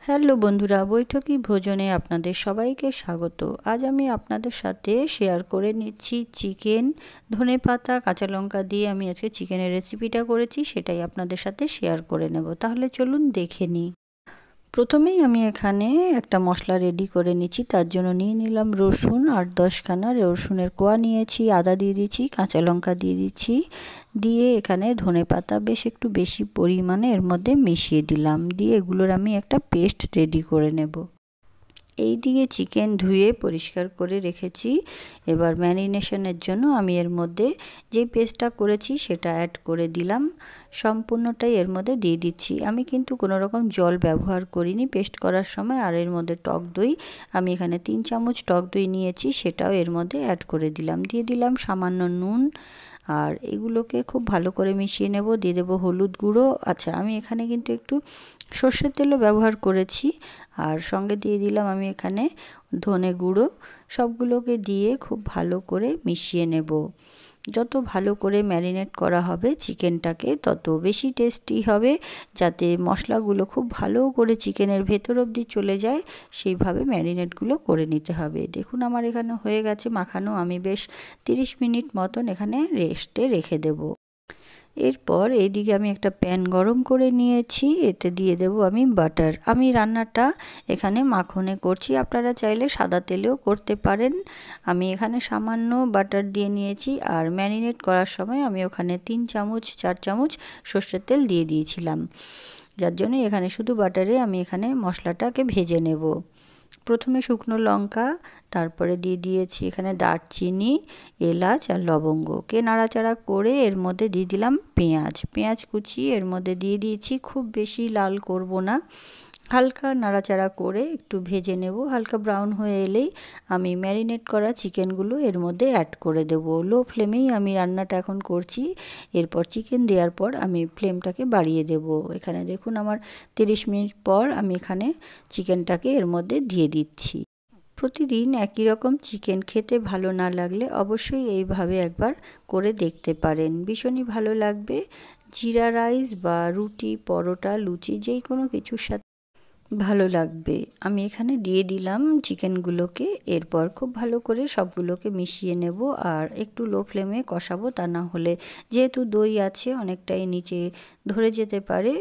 Hello বন্ধুরা, বৈঠকি ভোজনে আপনাদের সবাইকে স্বাগত। আজ আমি আপনাদের সাথে শেয়ার করে নিচ্ছি চিকেন, ধনেপাতা, কাঁচা লঙ্কা দিয়ে আমি আজকে চিকেনের রেসিপিটা করেছি, সেটাই আপনাদের সাথে শেয়ার করে নেব। তাহলে চলুন দেখে নিই। প্রথমেই আমি এখানে একটা মশলা রেডি করে নিচ্ছি। তার জন্য নিয়ে নিলাম রসুন 8-10 খানা, রসুনের কোয়া নিয়েছি, আদা দিয়ে দিচ্ছি, কাঁচা লঙ্কা দিয়ে দিচ্ছি, দিয়ে এখানে ধনেপাতা বেশ একটু বেশি পরিমাণে এর মধ্যে মিশিয়ে দিলাম, দিয়ে এগুলোর আমি একটা পেস্ট রেডি করে নেব। এই দিকে চিকেন ধুয়ে পরিষ্কার করে রেখেছি। এবার ম্যারিনেশনের জন্য আমি এর মধ্যে যে পেস্টটা করেছি সেটা অ্যাড করে দিলাম, সম্পূর্ণটাই এর মধ্যে দিয়ে দিচ্ছি। আমি কিন্তু কোনো রকম জল ব্যবহার করিনি পেস্ট করার সময়। আর এর মধ্যে টক দই, আমি এখানে 3 চামচ টক দই নিয়েছি, সেটাও এর মধ্যে অ্যাড করে দিলাম। দিয়ে দিলাম সামান্য নুন, আর এগুলোকে খুব ভালো করে মিশিয়ে নেব। দিয়ে দেবো হলুদ গুঁড়ো। আচ্ছা, আমি এখানে কিন্তু একটু সর্ষের তেলও ব্যবহার করেছি। আর সঙ্গে দিয়ে দিলাম আমি এখানে ধনে গুঁড়ো। সবগুলোকে দিয়ে খুব ভালো করে মিশিয়ে নেব। যত ভালো করে ম্যারিনেট করা হবে চিকেনটাকে তত বেশি টেস্টি হবে, যাতে মশলাগুলো খুব ভালো করে চিকেনের ভেতর অবধি চলে যায় সেইভাবে ম্যারিনেটগুলো করে নিতে হবে। দেখুন আমার এখানে হয়ে গেছে মাখানো। আমি বেশ 30 মিনিট মতন এখানে রেস্টে রেখে দেবো। এরপর এইদিকে আমি একটা প্যান গরম করে নিয়েছি, এতে দিয়ে দেব আমি বাটার। আমি রান্নাটা এখানে মাখনে করছি, আপনারা চাইলে সাদা তেলেও করতে পারেন। আমি এখানে সামান্য বাটার দিয়ে নিয়েছি। আর ম্যারিনেট করার সময় আমি ওখানে 3-4 চামচ সর্ষের তেল দিয়ে দিয়েছিলাম, যার জন্য এখানে শুধু বাটারে আমি এখানে মশলাটাকে ভেজে নেব। প্রথমে শুকনো লঙ্কা, তারপরে দিয়ে দিয়েছি এখানে দারচিনি, এলাচ আর লবঙ্গকে নাড়াচাড়া করে এর মধ্যে দিয়ে দিলাম পেঁয়াজ কুচি এর মধ্যে দিয়ে দিয়েছি। খুব বেশি লাল করব না, হালকা নাড়াচাড়া করে একটু ভেজে নেব। হালকা ব্রাউন হয়ে এলেই আমি ম্যারিনেট করা চিকেনগুলো এর মধ্যে অ্যাড করে দেব। লো ফ্লেমেই আমি রান্নাটা এখন করছি। এরপর চিকেন দেওয়ার পর আমি ফ্লেমটাকে বাড়িয়ে দেব। এখানে দেখুন আমার 30 মিনিট পর আমি এখানে চিকেনটাকে এর মধ্যে দিয়ে দিচ্ছি। প্রতিদিন একই রকম চিকেন খেতে ভালো না লাগলে অবশ্যই এইভাবে একবার করে দেখতে পারেন, ভীষণই ভালো লাগবে। জিরা রাইস বা রুটি, পরোটা, লুচি যেই কোনো কিছুর সাথে ভালো লাগবে। আমি এখানে দিয়ে দিলাম চিকেনগুলোকে। এরপর খুব ভালো করে সবগুলোকে মিশিয়ে নেব আর একটু লো ফ্লেমে কষাবো, তা না হলে যেহেতু দই আছে অনেকটাই নিচে ধরে যেতে পারে।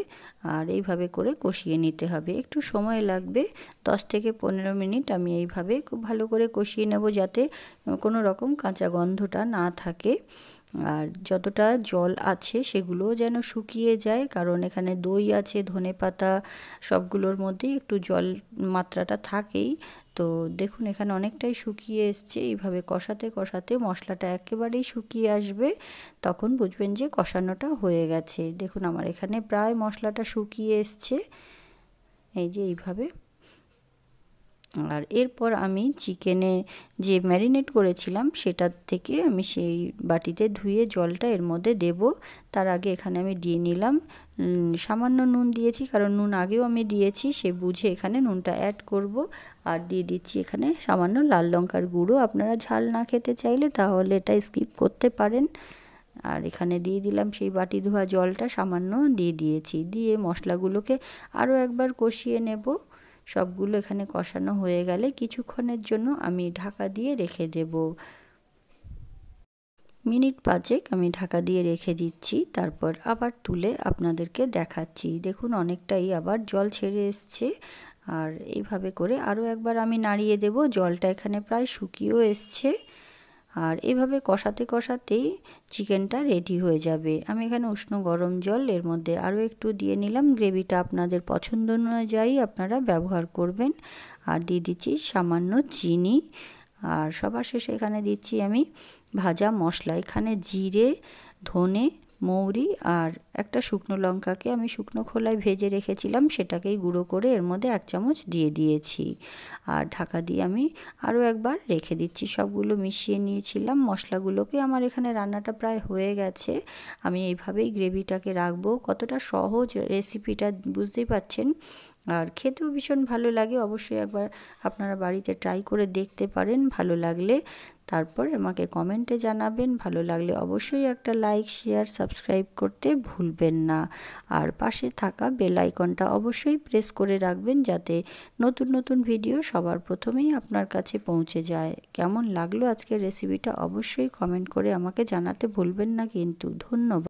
আর এইভাবে করে কষিয়ে নিতে হবে, একটু সময় লাগবে। 10 থেকে 15 মিনিট আমি এইভাবে খুব ভালো করে কষিয়ে নেব, যাতে কোনো রকম কাঁচা গন্ধটা না থাকে। আর যতটা জল আছে সেগুলোও যেন শুকিয়ে যায়, কারণ এখানে দই আছে, ধনেপাতা, সবগুলোর মধ্যেই একটু জল মাত্রাটা থাকেই। তো দেখুন এখানে অনেকটাই শুকিয়ে এসছে। এইভাবে কষাতে কষাতে মশলাটা একেবারেই শুকিয়ে আসবে, তখন বুঝবেন যে কষানোটা হয়ে গেছে। দেখুন আমার এখানে প্রায় মশলাটা শুকিয়ে এসছে, এই যে এইভাবে। আর এরপর আমি চিকেনে যে ম্যারিনেট করেছিলাম সেটার থেকে আমি সেই বাটিতে ধুয়ে জলটা এর মধ্যে দেব। তার আগে এখানে আমি দিয়ে নিলাম সামান্য নুন দিয়েছি, কারণ নুন আগেও আমি দিয়েছি, সে বুঝে এখানে নুনটা অ্যাড করব। আর দিয়ে দিচ্ছি এখানে সামান্য লাল লঙ্কার গুঁড়ো। আপনারা ঝাল না খেতে চাইলে তাহলে এটা স্কিপ করতে পারেন। আর এখানে দিয়ে দিলাম সেই বাটি ধোয়া জলটা, সামান্য দিয়ে দিয়েছি। দিয়ে মশলাগুলোকে আরও একবার কষিয়ে নেব। সবগুলো এখানে কষানো হয়ে গেলে কিছুক্ষণের জন্য আমি ঢাকা দিয়ে রেখে দেব। মিনিট 5 আমি ঢাকা দিয়ে রেখে দিচ্ছি, তারপর আবার তুলে আপনাদেরকে দেখাচ্ছি। দেখুন অনেকটাই আবার জল ছেড়ে এসছে। আর এইভাবে করে আরও একবার আমি নাড়িয়ে দেব। জলটা এখানে প্রায় শুকিয়েও এসছে। আর এভাবে কষাতে কষাতেই চিকেনটা রেডি হয়ে যাবে। আমি এখানে উষ্ণ গরম জল এর মধ্যে আরও একটু দিয়ে নিলাম। গ্রেভিটা আপনাদের পছন্দ অনুযায়ী আপনারা ব্যবহার করবেন। আর দিয়ে দিচ্ছি সামান্য চিনি। আর সবার শেষে এখানে দিচ্ছি আমি ভাজা মশলা। এখানে জিরে, ধনে, মৌরি আর একটা শুকনো লঙ্কাকে আমি শুকনো খোলায় ভেজে রেখেছিলাম, সেটাকেই গুঁড়ো করে এর মধ্যে 1 চামচ দিয়ে দিয়েছি। আর ঢাকা দিয়ে আমি আরও একবার রেখে দিচ্ছি। সবগুলো মিশিয়ে নিয়েছিলাম মশলাগুলোকে। আমার এখানে রান্নাটা প্রায় হয়ে গেছে। আমি এইভাবেই গ্রেভিটাকে রাখবো। কতটা সহজ রেসিপিটা বুঝতেই পারছেন। আর খেতেও ভীষণ ভালো লাগে। অবশ্যই একবার আপনারা বাড়িতে ট্রাই করে দেখতে পারেন, ভালো লাগলে। তারপর আমাকে কমেন্টে জানাবেন। ভালো লাগলে অবশ্যই একটা লাইক, শেয়ার, সাবস্ক্রাইব করতে ভুলবেন না। আর পাশে থাকা বেল আইকনটা অবশ্যই প্রেস করে রাখবেন, যাতে নতুন নতুন ভিডিও সবার প্রথমেই আপনার কাছে পৌঁছে যায়। কেমন লাগলো আজকের রেসিপিটা অবশ্যই কমেন্ট করে আমাকে জানাতে ভুলবেন না কিন্তু। ধন্যবাদ।